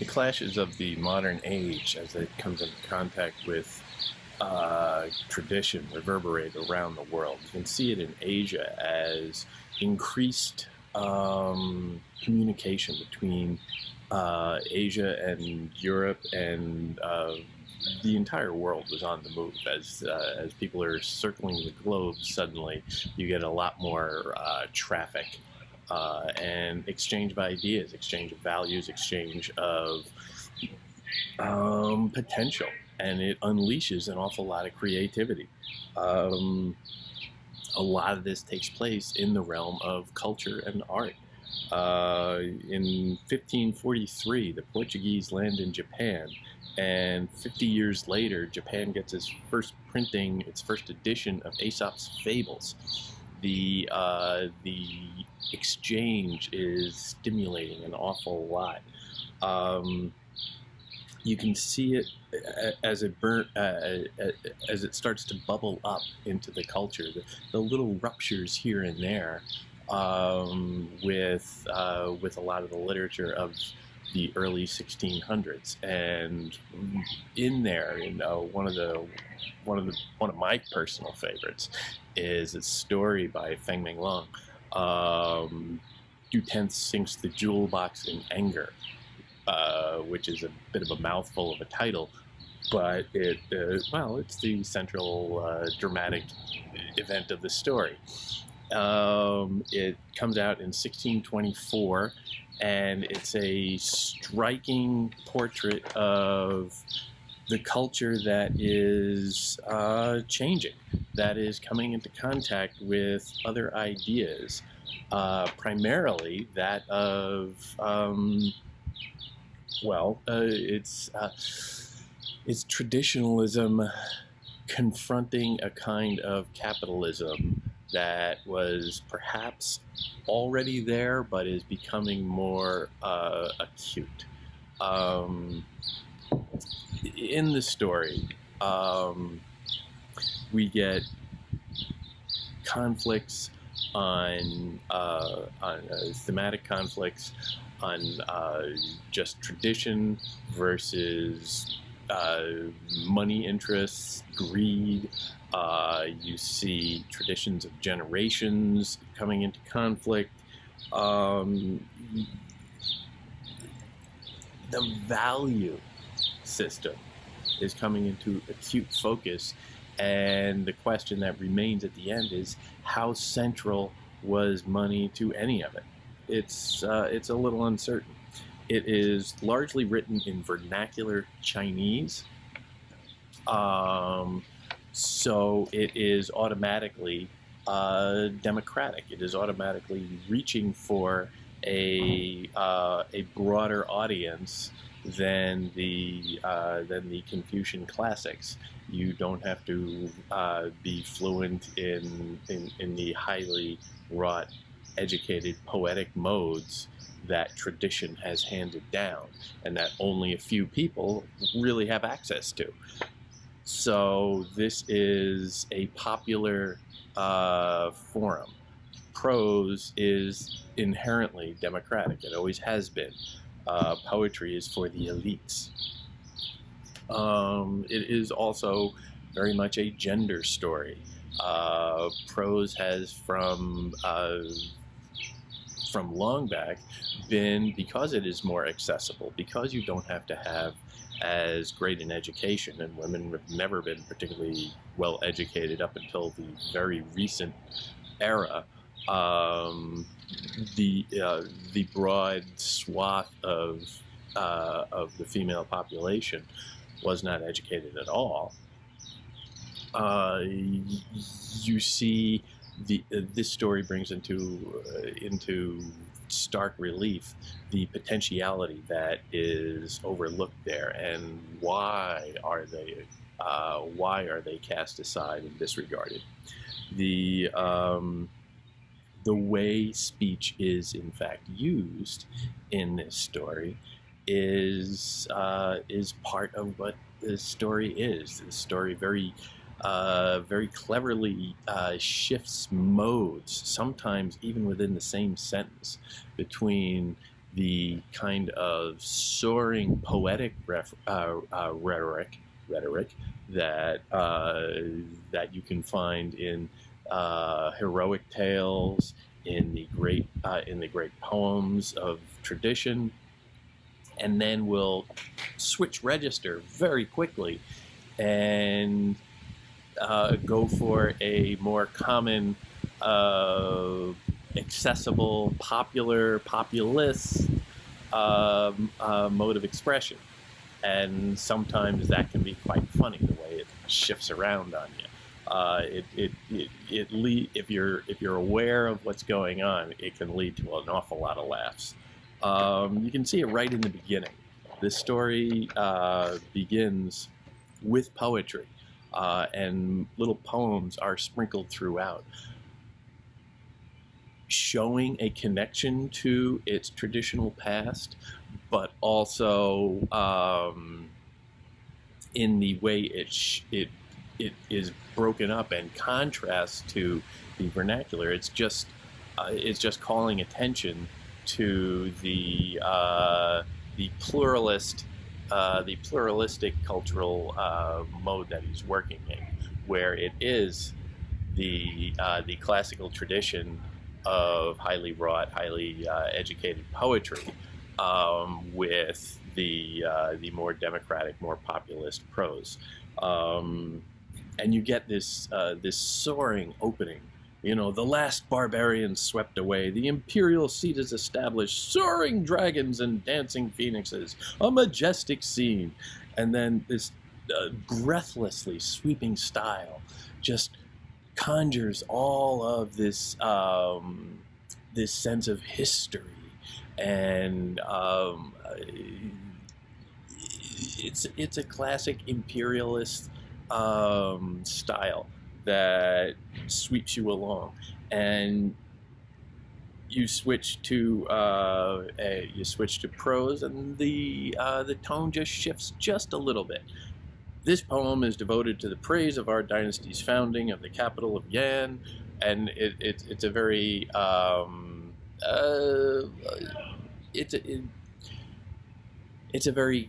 The clashes of the modern age as it comes into contact with tradition reverberate around the world. You can see it in Asia as increased communication between Asia and Europe, and the entire world was on the move. As people are circling the globe, suddenly you get a lot more traffic and exchange of ideas, exchange of values, exchange of potential, and it unleashes an awful lot of creativity. A lot of this takes place in the realm of culture and art. In 1543, the Portuguese land in Japan, and 50 years later, Japan gets its first printing, its first edition of Aesop's Fables. The exchange is stimulating an awful lot. You can see it as it as it starts to bubble up into the culture. The little ruptures here and there with a lot of the literature of the early 1600s, and in there, one of my personal favorites is a story by Feng Menglong. Du sinks the Jewelbox in anger, which is a bit of a mouthful of a title, but it's the central dramatic event of the story. It comes out in 1624, and it's a striking portrait of the culture that is changing, that is coming into contact with other ideas, primarily that of it's traditionalism confronting a kind of capitalism that was perhaps already there, but is becoming more acute. In the story, we get conflicts on thematic conflicts on just tradition versus money interests, greed. You see traditions of generations coming into conflict. The value system is coming into acute focus, and the question that remains at the end is, how central was money to any of it? It's a little uncertain. It is largely written in vernacular Chinese, so it is automatically democratic. It is automatically reaching for a broader audience than the Confucian classics. You don't have to be fluent in the highly wrought, educated, poetic modes that tradition has handed down, and that only a few people really have access to. So this is a popular forum. Prose is inherently democratic. It always has been. Poetry is for the elites. It is also very much a gender story. Prose has from long back been, because it is more accessible, because you don't have to have as great an education, and women have never been particularly well educated up until the very recent era. The broad swath of the female population was not educated at all. You see, this story brings into stark relief the potentiality that is overlooked there, and why are they cast aside and disregarded. The way speech is in fact used in this story is part of what the story is. The story very cleverly shifts modes, sometimes even within the same sentence, between the kind of soaring poetic rhetoric that that you can find in heroic tales, in the great poems of tradition, and then will switch register very quickly and go for a more common, accessible, populist mode of expression. And sometimes that can be quite funny, the way it shifts around on you. If you're aware of what's going on, it can lead to an awful lot of laughs. You can see it right in the beginning. This story begins with poetry, and little poems are sprinkled throughout, showing a connection to its traditional past, but also in the way it is broken up and contrasts to the vernacular. It's just calling attention to the pluralistic cultural mode that he's working in, where it is the classical tradition of highly wrought, highly educated poetry, with the more democratic, more populist prose, and you get this soaring opening. You know, the last barbarians swept away, the imperial seat is established, soaring dragons and dancing phoenixes, a majestic scene. And then this breathlessly sweeping style just conjures all of this this sense of history, and it's a classic imperialist style that sweeps you along, and you switch to prose, and the tone just shifts just a little bit. This poem is devoted to the praise of our dynasty's founding of the capital of Yan, and it's a very it's a very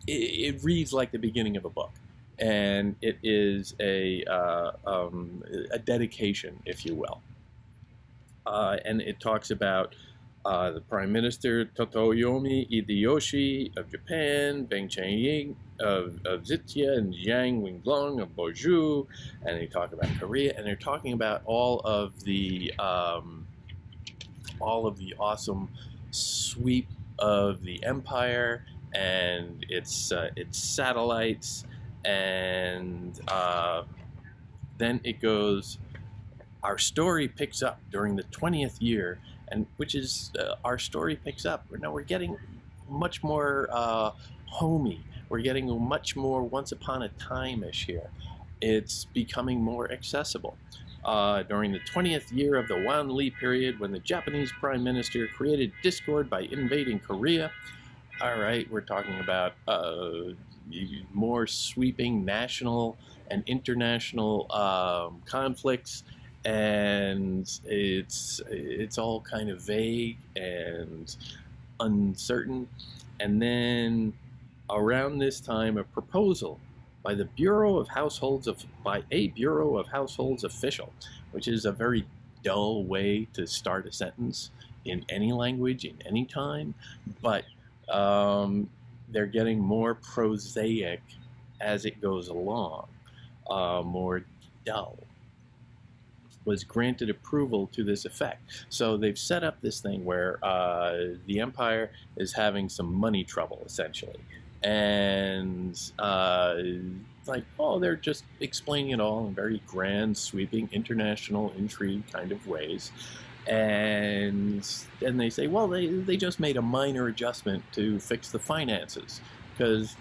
it reads like the beginning of a book, and it is a dedication, if you will, and it talks about the Prime Minister Totoyomi Hideyoshi of Japan, Beng Cheng-ying of Zitia, and Feng Menglong of Boju, and they talk about Korea, and they're talking about all of the awesome sweep of the empire and its satellites, and then it goes. Our story picks up during the 20th year, and which is our story picks up. Now we're getting much more homey. We're getting much more Once Upon a Time-ish here. It's becoming more accessible. During the 20th year of the Wan Li period, when the Japanese Prime Minister created discord by invading Korea. All right, we're talking about more sweeping national and international conflicts, and it's all kind of vague and uncertain. And then around this time, a proposal by a Bureau of Households official, which is a very dull way to start a sentence in any language, in any time, but they're getting more prosaic as it goes along, more dull, was granted approval to this effect. So they've set up this thing where the empire is having some money trouble, essentially. And they're just explaining it all in very grand, sweeping, international intrigue kind of ways. And then they say, well, they just made a minor adjustment to fix the finances, because,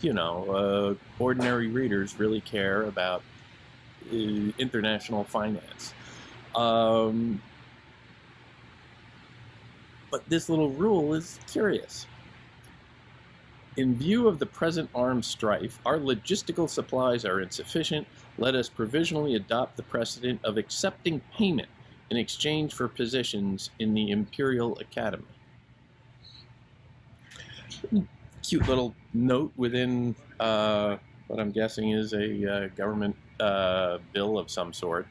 ordinary readers really care about international finance. But this little rule is curious. In view of the present armed strife, our logistical supplies are insufficient. Let us provisionally adopt the precedent of accepting payment in exchange for positions in the Imperial Academy. Cute little note within what I'm guessing is a government bill of some sort.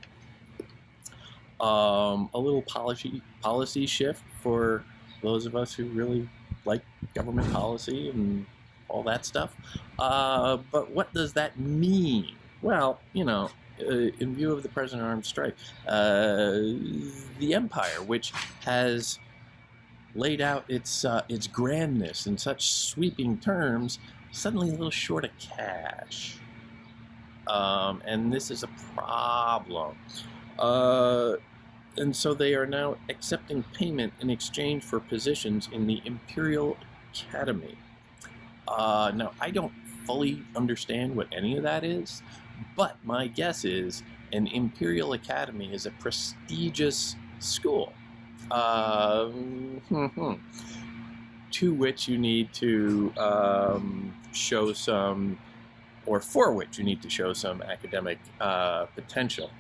A little policy shift for those of us who really like government policy and all that stuff. But what does that mean? Well, you know, in view of the present armed strife, the empire, which has laid out its grandness in such sweeping terms, suddenly a little short of cash, and this is a problem. And so they are now accepting payment in exchange for positions in the Imperial Academy. Now, I don't fully understand what any of that is, but my guess is an Imperial Academy is a prestigious school to which you need to show some, or for which you need to show some academic potential.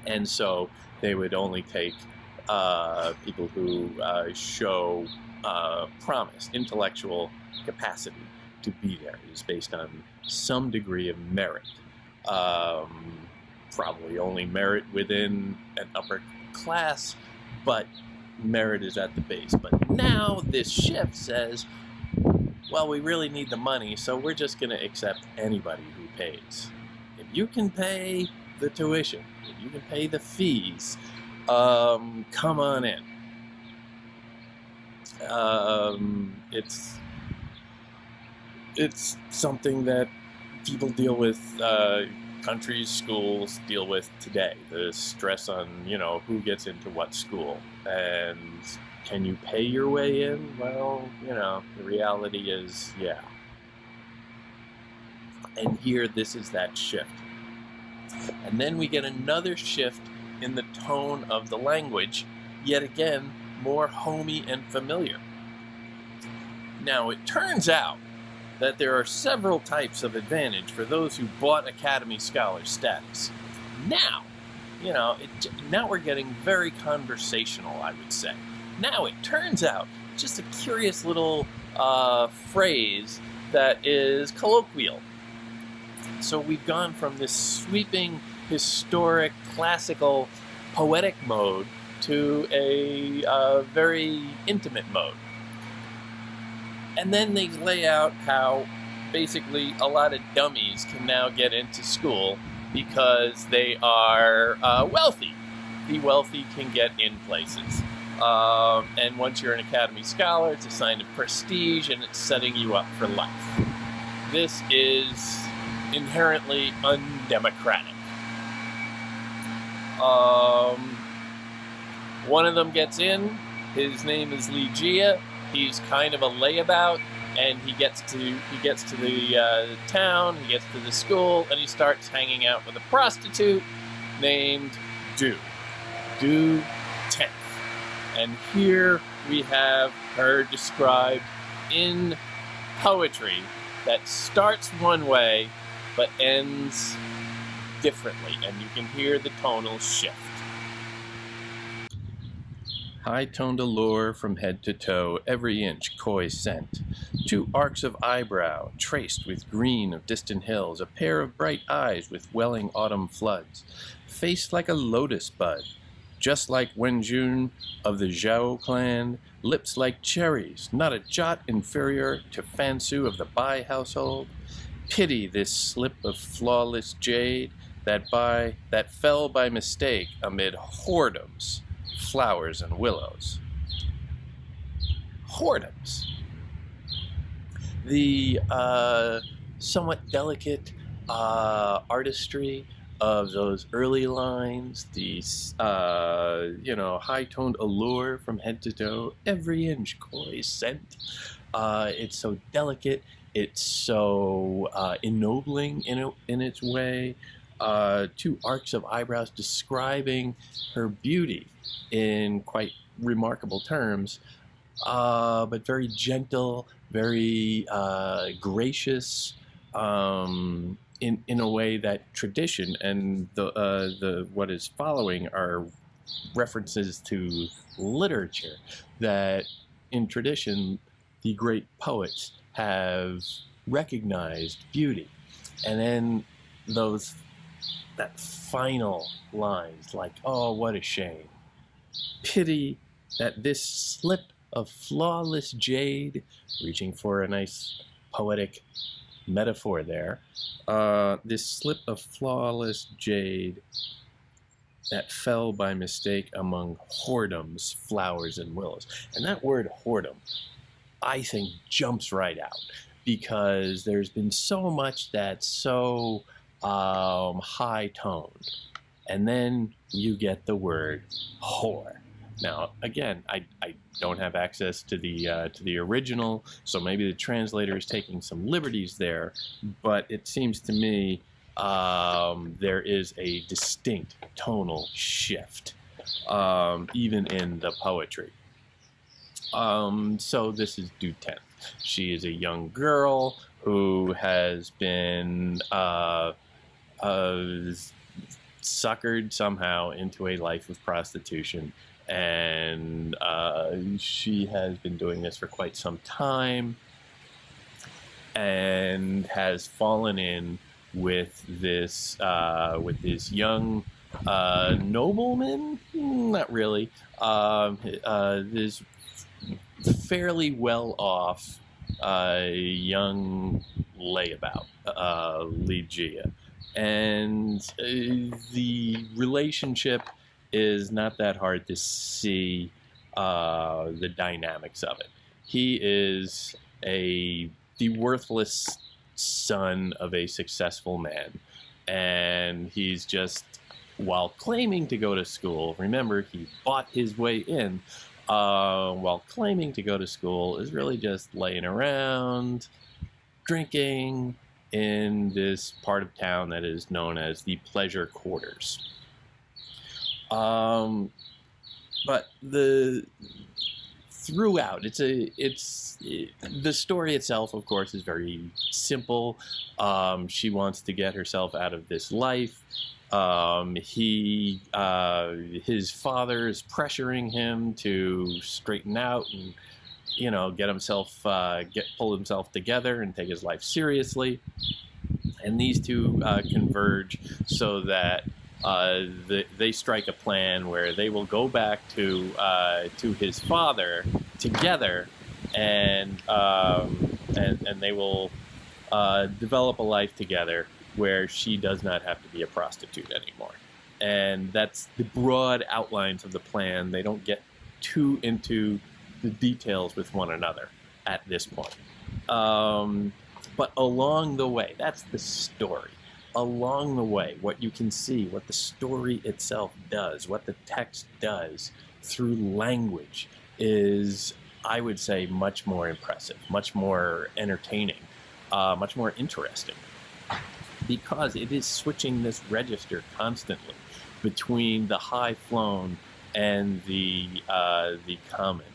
And so they would only take people who show promise, intellectual capacity to be there. It is based on some degree of merit. Probably only merit within an upper class, but merit is at the base. But now this shift says, well, we really need the money, so we're just going to accept anybody who pays. If you can pay the tuition, if you can pay the fees, come on in. It's something that people deal with, countries, schools deal with today. The stress on, you know, who gets into what school. And can you pay your way in? Well, you know, the reality is, yeah. And here, this is that shift. And then we get another shift in the tone of the language, yet again, more homey and familiar. Now, it turns out that there are several types of advantage for those who bought Academy Scholar status. Now, you know, now we're getting very conversational, I would say. Now, it turns out, just a curious little phrase that is colloquial. So we've gone from this sweeping, historic, classical, poetic mode to a very intimate mode. And then they lay out how basically a lot of dummies can now get into school because they are wealthy. The wealthy can get in places. And once you're an Academy Scholar, it's a sign of prestige and it's setting you up for life. This is inherently undemocratic. One of them gets in. His name is Li Jia. He's kind of a layabout, and he gets to the town. He gets to the school, and he starts hanging out with a prostitute named Du 10th. And here we have her described in poetry that starts one way but ends differently, and you can hear the tonal shift. High-toned allure from head to toe, every inch coy scent. 2 arcs of eyebrow, traced with green of distant hills, a pair of bright eyes with welling autumn floods, face like a lotus bud, just like Wenjun of the Zhao clan, lips like cherries, not a jot inferior to Fansu of the Bai household. Pity this slip of flawless jade that fell by mistake amid whoredoms, flowers and willows. Whoredoms. The somewhat delicate artistry of those early lines, the high-toned allure from head to toe, every inch coy scent. It's so delicate. It's so ennobling in its way. 2 arcs of eyebrows describing her beauty in quite remarkable terms, but very gentle, very gracious, in a way that tradition and the what is following are references to literature, that in tradition, the great poets have recognized beauty. And then that final lines, like, oh, what a shame. Pity that this slip of flawless jade, reaching for a nice poetic metaphor there, this slip of flawless jade that fell by mistake among whoredom's flowers and willows. And that word whoredom, I think, jumps right out, because there's been so much that's so high-toned. And then you get the word whore. Now, again, I don't have access to the original, so maybe the translator is taking some liberties there, but it seems to me there is a distinct tonal shift, even in the poetry. So this is due 10th. She is a young girl who has been suckered somehow into a life of prostitution, and she has been doing this for quite some time, and has fallen in with this young nobleman. Not really. This fairly well-off young layabout, Ligeia. And the relationship is not that hard to see the dynamics of it. He is the worthless son of a successful man, and he's just, while claiming to go to school, remember, he bought his way in, while claiming to go to school, is really just laying around, drinking, in this part of town that is known as the pleasure quarters. But throughout, the story itself, of course, is very simple. She wants to get herself out of this life. His father is pressuring him to straighten out and, get himself, pull himself together and take his life seriously. And these two converge so that they strike a plan where they will go back to his father together, and they will develop a life together where she does not have to be a prostitute anymore. And that's the broad outlines of the plan. They don't get too into the details with one another at this point. But along the way, that's the story. Along the way, what you can see, what the story itself does, what the text does through language is, I would say, much more impressive, much more entertaining, much more interesting, because it is switching this register constantly between the high-flown and the common,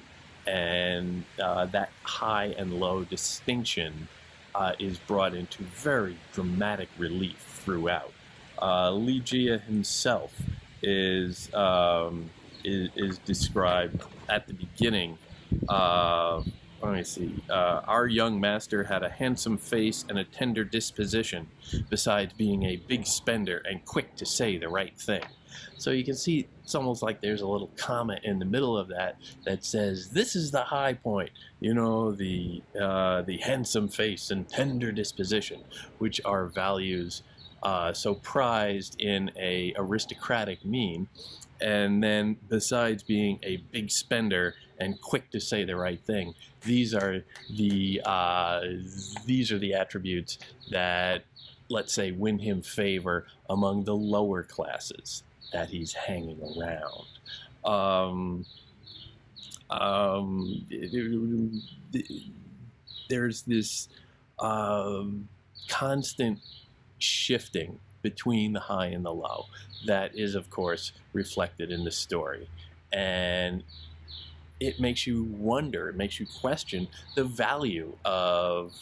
and that high and low distinction is brought into very dramatic relief throughout. Ligeia himself is described at the beginning. Let me see. Our young master had a handsome face and a tender disposition, besides being a big spender and quick to say the right thing. So you can see it's almost like there's a little comma in the middle of that says, this is the high point, the handsome face and tender disposition, which are values so prized in a aristocratic meme. And then, besides being a big spender and quick to say the right thing, these are the attributes that, let's say, win him favor among the lower classes that he's hanging around. There's this constant shifting between the high and the low that is, of course, reflected in the story. And it makes you wonder, it makes you question the value of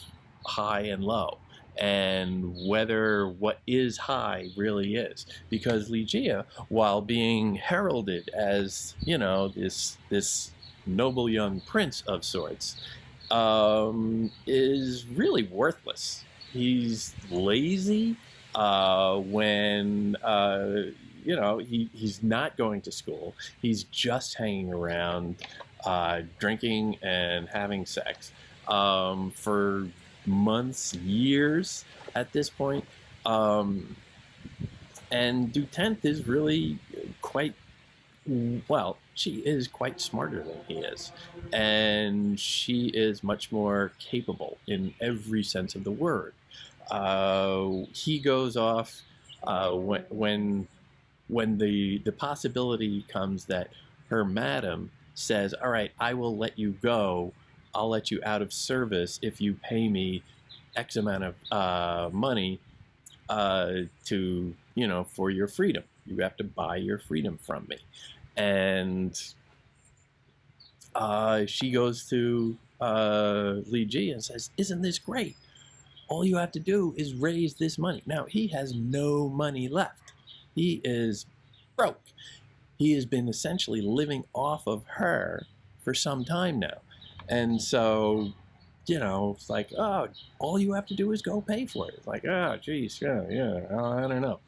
high and low. and whether what is high really is. Because Li Jia, while being heralded as, this noble young prince of sorts, is really worthless. He's lazy when he's not going to school. He's just hanging around, drinking and having sex for months, years at this point. And Dutent is really quite, well, she is quite smarter than he is. And she is much more capable in every sense of the word. He goes off when the possibility comes that her madam says, all right, I will let you go. I'll let you out of service if you pay me X amount of money for your freedom. You have to buy your freedom from me. And she goes to Li Ji and says, isn't this great? All you have to do is raise this money. Now, he has no money left. He is broke. He has been essentially living off of her for some time now. And so, it's like, oh, all you have to do is go pay for it. It's like, oh, geez, yeah, I don't know.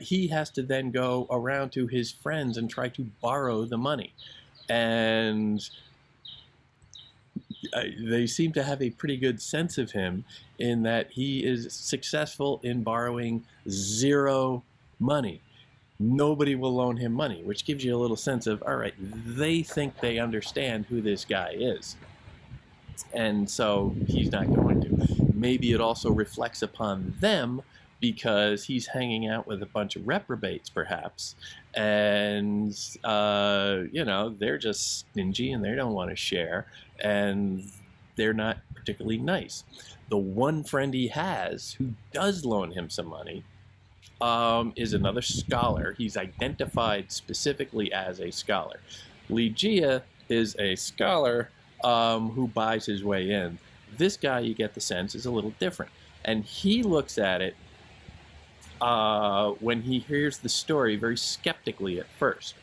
He has to then go around to his friends and try to borrow the money. And they seem to have a pretty good sense of him in that he is successful in borrowing zero money. Nobody will loan him money, which gives you a little sense of, all right, they think they understand who this guy is. And so he's not going to. Maybe it also reflects upon them because he's hanging out with a bunch of reprobates, perhaps. And, they're just stingy and they don't want to share. And they're not particularly nice. The one friend he has who does loan him some money is another scholar. He's identified specifically as a scholar. Li Jia is a scholar who buys his way in. This guy, you get the sense, is a little different. And he looks at it when he hears the story very skeptically at first.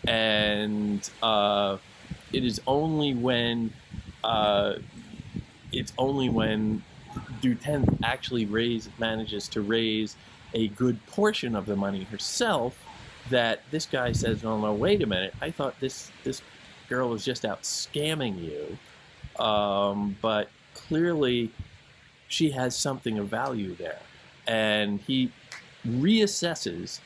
And it is only when Dutent actually manages to raise a good portion of the money herself that this guy says, no, wait a minute, I thought this girl was just out scamming you, but clearly she has something of value there. And he reassesses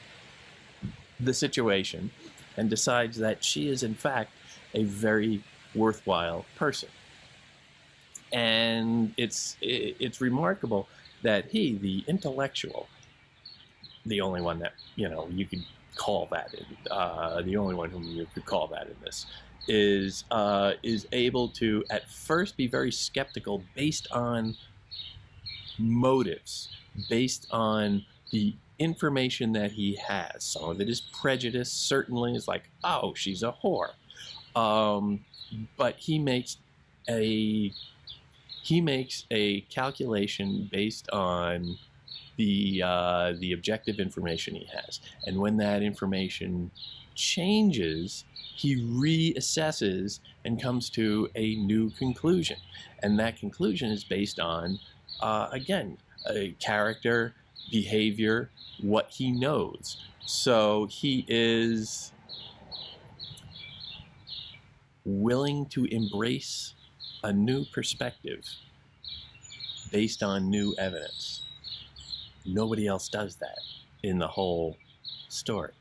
the situation and decides that she is in fact a very worthwhile person. And it's remarkable that he, the intellectual, the only one that you could call that in, the only one whom you could call that in this, is able to at first be very skeptical based on motives, based on the information that he has. Some of it is prejudice, certainly. It's like, oh, she's a whore. But he makes a calculation based on the objective information he has. And when that information changes, he reassesses and comes to a new conclusion. And that conclusion is based on, again, character, behavior, what he knows. So he is willing to embrace a new perspective based on new evidence. Nobody else does that in the whole story.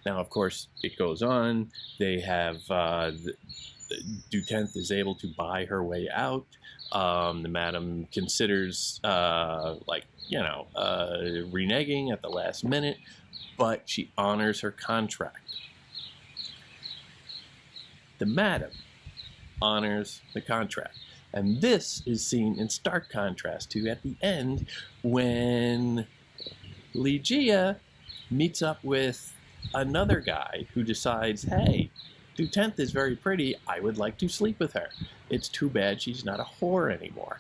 Now, of course, it goes on. They have Dutent is able to buy her way out. The madam considers reneging at the last minute, but she honors her contract. The madam honors the contract. And this is seen in stark contrast to at the end when Li Jia meets up with another guy who decides, hey, Dutent is very pretty, I would like to sleep with her. It's too bad she's not a whore anymore.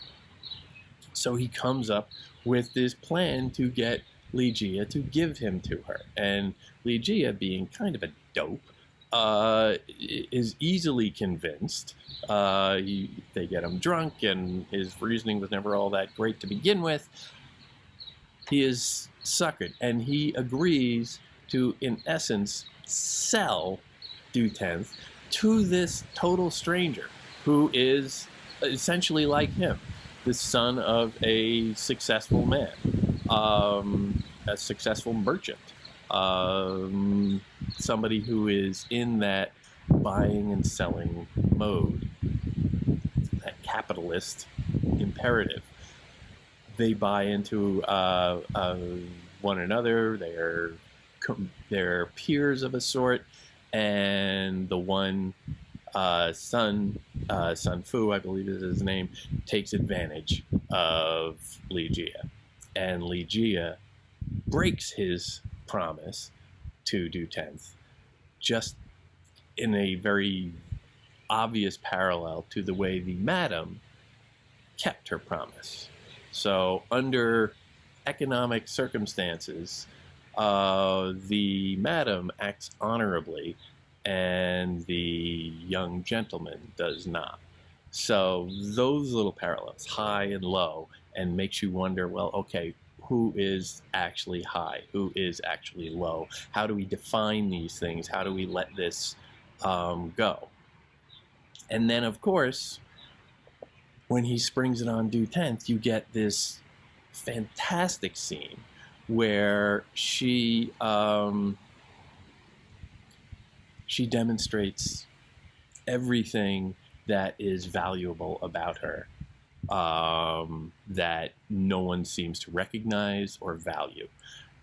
So he comes up with this plan to get Ligeia to give him to her. And Ligeia, being kind of a dope, is easily convinced. They get him drunk, and his reasoning was never all that great to begin with. He is suckered, and he agrees to, in essence, sell Du-10th to this total stranger who is essentially like him, the son of a successful man, a successful merchant, somebody who is in that buying and selling mode, that capitalist imperative. They buy into one another. They're peers of a sort, and the one Sun Fu, I believe is his name, takes advantage of Ligeia, and Ligeia breaks his promise to Du-10th, just in a very obvious parallel to the way the madam kept her promise. So under economic circumstances, the madam acts honorably and the young gentleman does not. So those little parallels, high and low, and makes you wonder, well, okay, who is actually high? Who is actually low? How do we define these things? How do we let this go? And then, of course, when he springs it on Du-10th, you get this fantastic scene where she demonstrates everything that is valuable about her, that no one seems to recognize or value.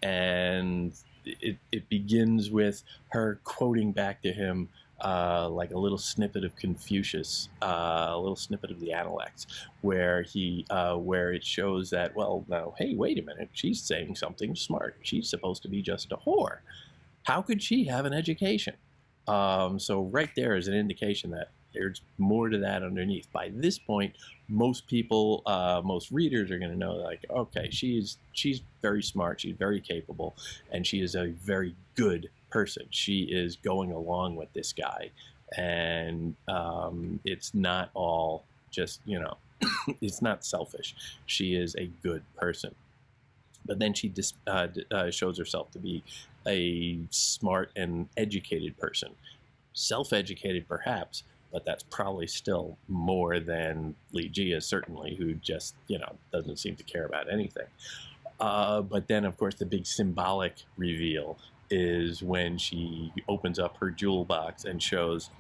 And it begins with her quoting back to him like a little snippet of Confucius, a little snippet of the Analects, where it shows that, well, now, hey, wait a minute, she's saying something smart. She's supposed to be just a whore. How could she have an education? So right there is an indication that there's more to that underneath. By this point, most people, most readers are going to know, like, okay, she's very smart, she's very capable, and she is a very good person. She is going along with this guy, and it's not all just, it's not selfish. She is a good person. But then she shows herself to be a smart and educated person. Self-educated, perhaps, but that's probably still more than Ligeia, certainly, who just, doesn't seem to care about anything. But then, of course, the big symbolic reveal is when she opens up her jewel box and shows,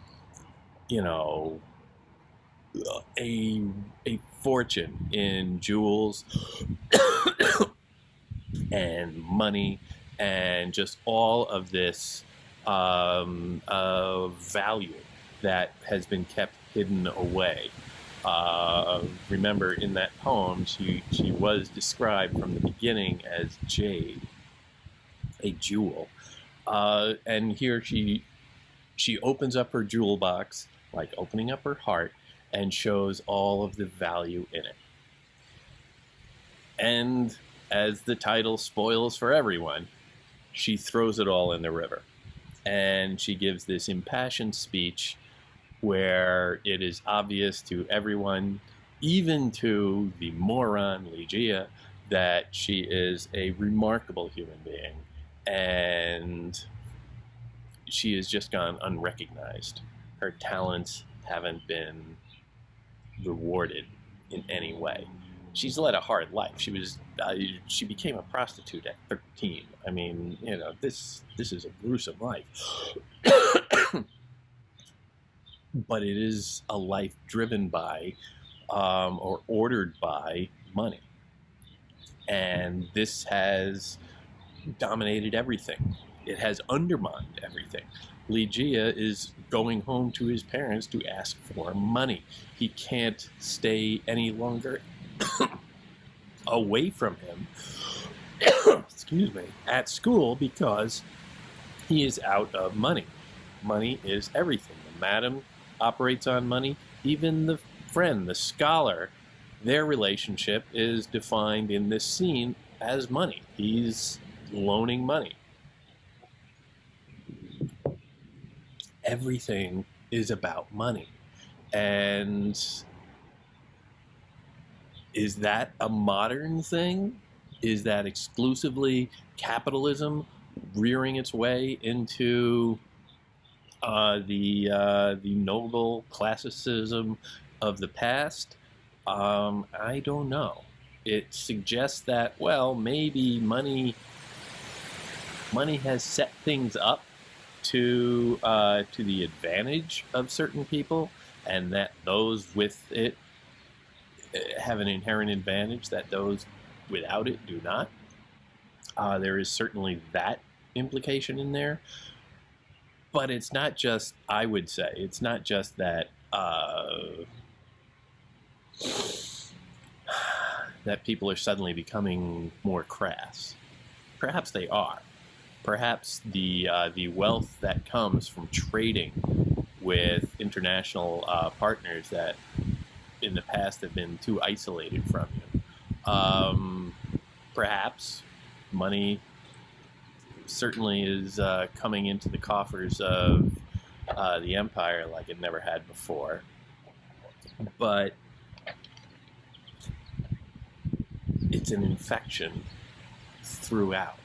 a fortune in jewels and money and just all of this value that has been kept hidden away. Remember, in that poem, she was described from the beginning as jade, a jewel. And here she opens up her jewel box, like opening up her heart, and shows all of the value in it. And as the title spoils for everyone, she throws it all in the river. And she gives this impassioned speech where it is obvious to everyone, even to the moron Ligeia, that she is a remarkable human being. And she has just gone unrecognized. Her talents haven't been rewarded in any way. She's led a hard life. She became a prostitute at 13. I mean, this is a gruesome life. But it is a life driven by or ordered by money. And this has dominated everything. It has undermined everything. Ligeia is going home to his parents to ask for money. He can't stay any longer away from him excuse me, at school because he is out of money. Money is everything. The madam operates on money. Even the friend, the scholar, Their relationship is defined in this scene as money. He's loaning money. Everything is about money. And is that a modern thing? Is that exclusively capitalism rearing its way into the noble classicism of the past? I don't know. It suggests that, well, maybe money has set things up to the advantage of certain people, and that those with it have an inherent advantage that those without it do not. There is certainly that implication in there, but it's not just, I would say, it's not just that that people are suddenly becoming more crass. Perhaps they are. Perhaps the wealth that comes from trading with international partners that in the past have been too isolated from you. Perhaps money certainly is coming into the coffers of the empire like it never had before. But it's an infection throughout.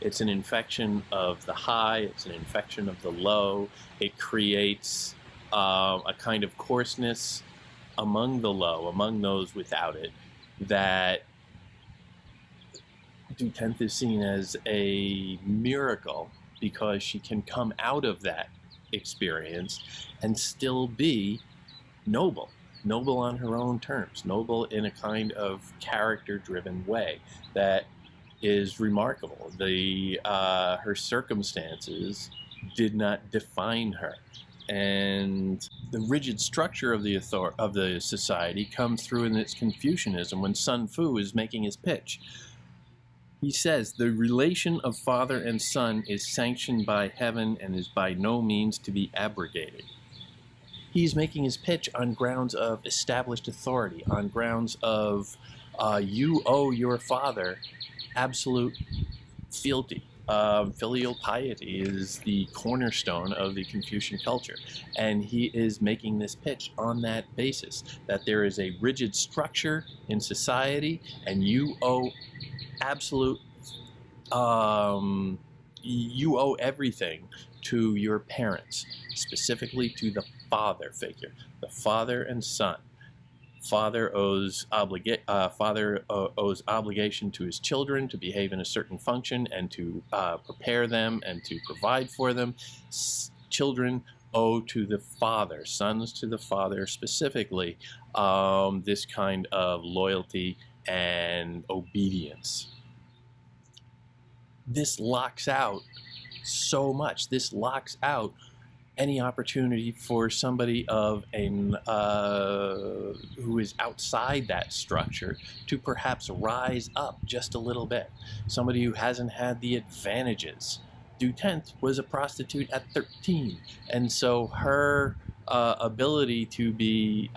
It's an infection of the high, it's an infection of the low. It creates a kind of coarseness among the low, among those without it, that Dutenth is seen as a miracle because she can come out of that experience and still be noble on her own terms, noble in a kind of character-driven way that is remarkable. Her circumstances did not define her, and the rigid structure of the society comes through in its Confucianism when Sun Fu is making his pitch. He says, the relation of father and son is sanctioned by heaven and is by no means to be abrogated. He's making his pitch on grounds of established authority, on grounds of you owe your father absolute fealty. Filial piety is the cornerstone of the Confucian culture, and he is making this pitch on that basis, that there is a rigid structure in society, and you owe absolute, you owe everything to your parents, specifically to the father figure, the father and son. Father owes obligation to his children to behave in a certain function and to prepare them and to provide for them. Children owe to the father, sons to the father specifically, this kind of loyalty and obedience. This locks out so much. This locks out any opportunity for somebody of who is outside that structure to perhaps rise up just a little bit. Somebody who hasn't had the advantages. Dutenth was a prostitute at 13, and so her ability to be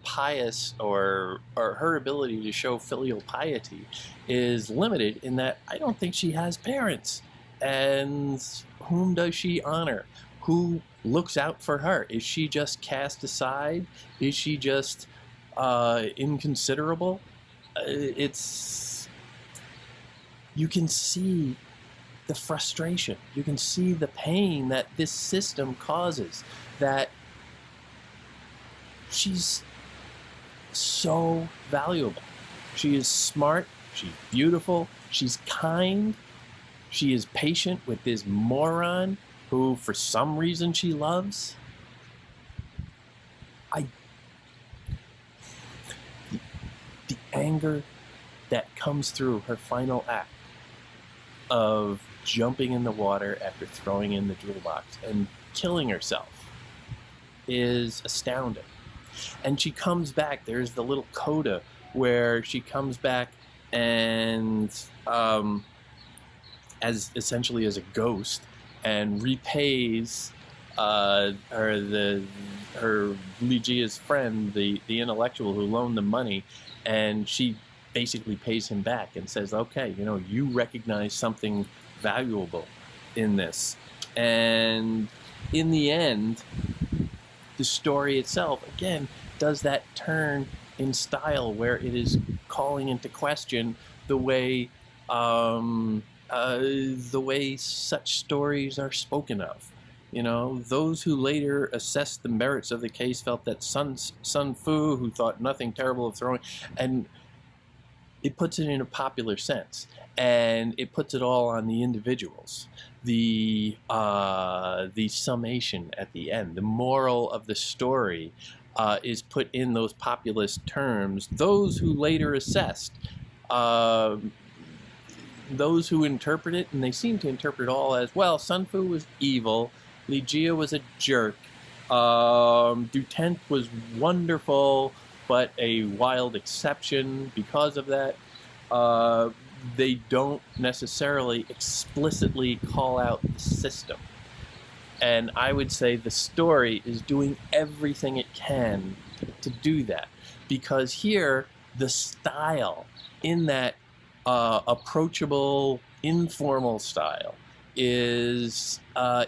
pious, or her ability to show filial piety, is limited in that I don't think she has parents. And whom does she honor? Who looks out for her? Is she just cast aside? Is she just inconsiderable? You can see the frustration. You can see the pain that this system causes, that she's so valuable. She is smart, she's beautiful, she's kind, she is patient with this moron who for some reason she loves. The anger that comes through her final act of jumping in the water after throwing in the Jewelbox and killing herself is astounding. And she comes back, there's the little coda where she comes back and as essentially as a ghost, and repays her Ligea's friend, the intellectual who loaned the money, and she basically pays him back and says, okay, you know, you recognize something valuable in this. And in the end, the story itself, again, does that turn in style where it is calling into question the way such stories are spoken of. You know, those who later assessed the merits of the case felt that Sun Fu, who thought nothing terrible of throwing, and it puts it in a popular sense, and it puts it all on the individuals. The summation at the end, the moral of the story, is put in those populist terms. Those who later assessed, those who interpret it, and they seem to interpret it all as, well, Sun Fu was evil, Ligeia was a jerk, Dutent was wonderful, but a wild exception because of that. They don't necessarily explicitly call out the system. And I would say the story is doing everything it can to do that. Because here, the style in that approachable, informal style is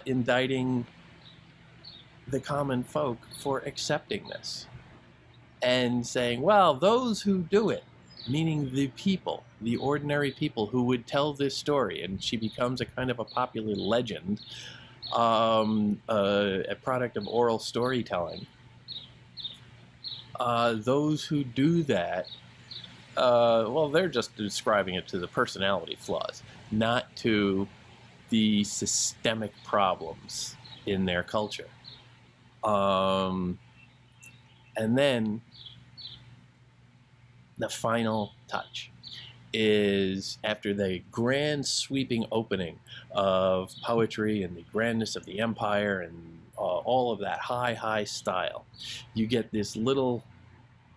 indicting the common folk for accepting this and saying, well, those who do it, meaning the people, the ordinary people who would tell this story, and she becomes a kind of a popular legend, a product of oral storytelling. Those who do that, well, they're just describing it to the personality flaws, not to the systemic problems in their culture. And then the final touch is, after the grand sweeping opening of poetry and the grandness of the empire and all of that high style, you get this little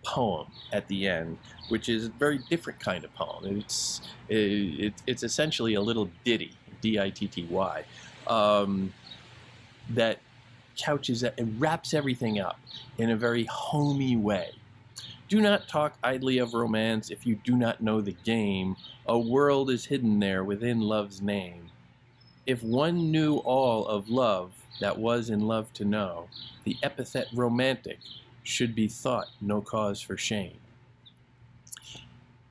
poem at the end, which is a very different kind of poem. It's essentially a little ditty, D-I-T-T-Y, that couches it and wraps everything up in a very homey way. Do not talk idly of romance if you do not know the game. A world is hidden there within love's name. If one knew all of love that was in love to know, the epithet romantic should be thought no cause for shame.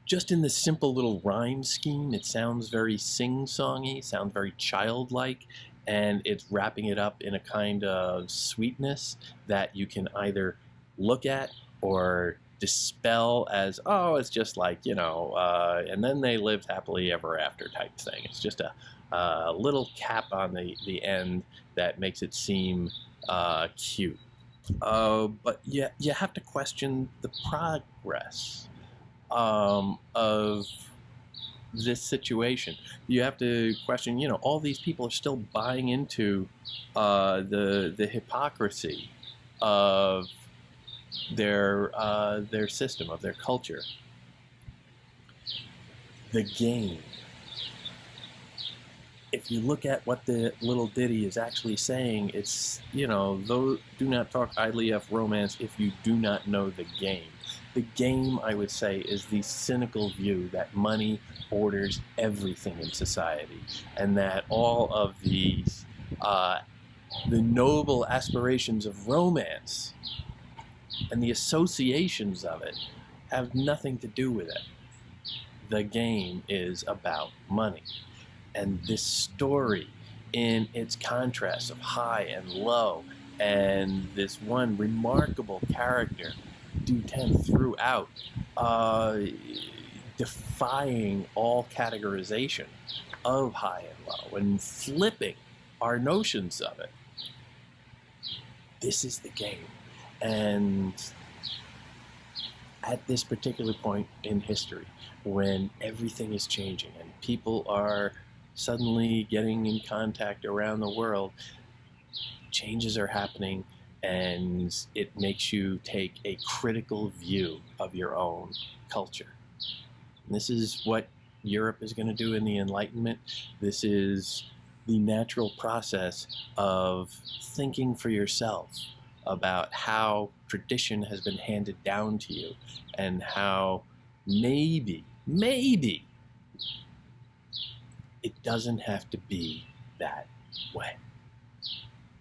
Just in the simple little rhyme scheme, it sounds very sing-songy, sounds very childlike, and it's wrapping it up in a kind of sweetness that you can either look at or dispel as, oh, it's just like, you know, and then they lived happily ever after type thing. It's just a little cap on the end that makes it seem cute. But yeah, you have to question the progress of this situation. You have to question, you know, all these people are still buying into the hypocrisy of their system, of their culture. The game. If you look at what the little ditty is actually saying, it's, you know, though, do not talk idly of romance if you do not know the game. The game, I would say, is the cynical view that money orders everything in society, and that all of these, the noble aspirations of romance and the associations of it have nothing to do with it. The game is about money. And this story, in its contrast of high and low, and this one remarkable character, Dutent, throughout, defying all categorization of high and low and flipping our notions of it. This is the game. And at this particular point in history, when everything is changing and people are suddenly getting in contact around the world, changes are happening, and it makes you take a critical view of your own culture. And this is what Europe is going to do in the Enlightenment. This is the natural process of thinking for yourself about how tradition has been handed down to you and how maybe it doesn't have to be that way.